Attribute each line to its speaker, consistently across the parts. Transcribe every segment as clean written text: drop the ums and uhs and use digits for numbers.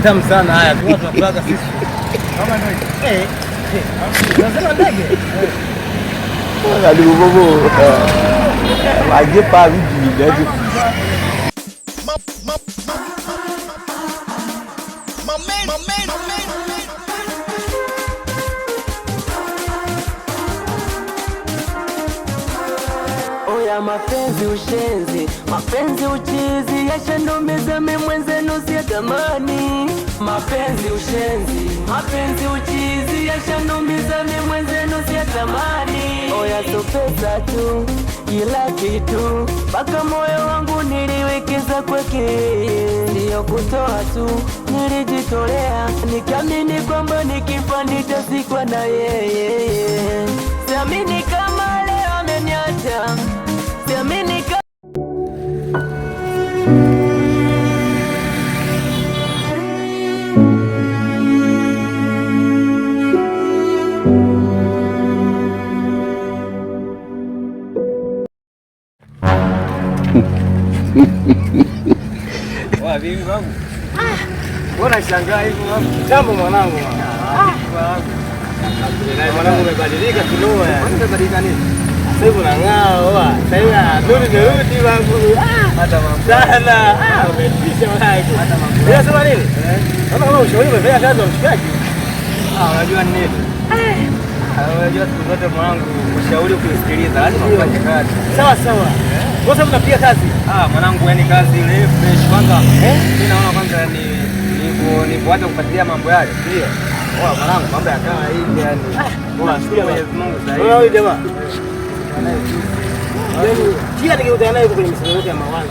Speaker 1: tamu sana haya. Tunakulaga sisi. Kama ndio. Unasema ndege?
Speaker 2: Karibu bobo. Waje pa viji ndege.
Speaker 3: Oya mapenzi ushenzi, mapenzi uchizi, yashandumiza mimi mwenzenu siyatamani. Mapenzi ushenzi, mapenzi uchizi, yashandumiza mimi mwenzenu siyatamani. Oya so pesa tu, kila kitu, mpaka moyo wangu niliwekeza kwake. Sio kutoa tu, nilijitolea, nikiamini kwamba nikifa nitazikwa na yeye. Siamini kama leo ameniacha, siamini kama
Speaker 1: Vipi babu? Mbona shangaa hivyo babu? Jambo mwanangu. Mwanangu umebadilika kidogo yani. Umebadilika nini? Sasa hivi unang'aa. Sasa hivi nirudi babu. Hata mambo. Sana. Umetisha mwanangu. Hata mambo. Unasema nini? Kama kama ushauri umefanya kazi wa mshikaji. Unajua nini? Unajua siku zote mwanangu ushauri kusikiliza. Lazima ufanye kazi. Sawa sawa. Kwa sababu unapiga kazi. Mwanangu yani kazi ile fresh kwanza. Mimi naona kwanza nipoacha kufuatilia mambo yale. Ndio. Mwanangu mambo yakawa hivi yani. Tunashukuru Mwenyezi Mungu sasa hivi. Wewe jamaa. Yaani kila nikikutana naye kwenye misimu yote ya mawazo.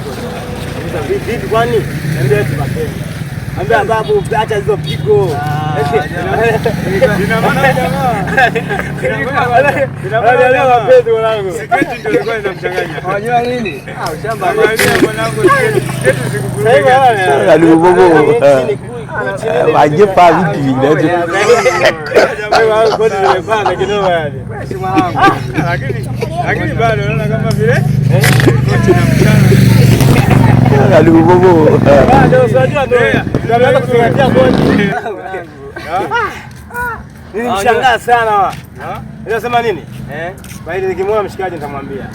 Speaker 1: Vipi kwani? Niambia eti mapema. Ambia babu acha hizo pigo. Ina maana jamaa. Ina maana mapenzi mwanangu. Siketi ndio ilikuwa inamchanganya. Unajua nini? Ushamba. Angalia mwanangu siketi sikukurudia.
Speaker 2: Karibu bobo. Waje pa viji ndege.
Speaker 1: Jamaa wangu kodi zimepanda kidogo yani. Si mwanangu. Lakini bado naona kama vile koti na mchana.
Speaker 2: Karibu bobo.
Speaker 1: Bado unajua ndio naweza kuzingatia kodi. Nilimshangaa sana. Unasema nini? Bali nikimwona mshikaji nitamwambia.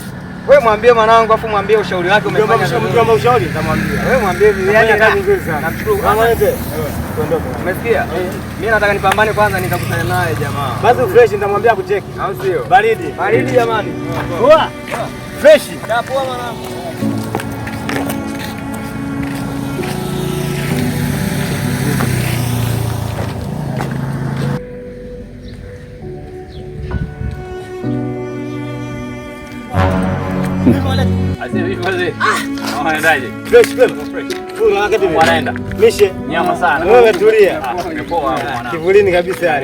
Speaker 1: Wewe mwambie mwanangu afu mwambie ushauri wake umefanya. Mjomba ushauri nitamwambia. Wewe mwambie yani kazi nzuri sana. Namshukuru. Tuondoke. Umesikia? Mimi nataka nipambane kwanza nikakutana naye jamaa. Basi fresh nitamwambia kucheki. Au sio? Baridi. Baridi jamani. Poa. Fresh. Poa mwanangu. Wanaenda mishe nyama sana. Wewe tulia kivulini kabisa.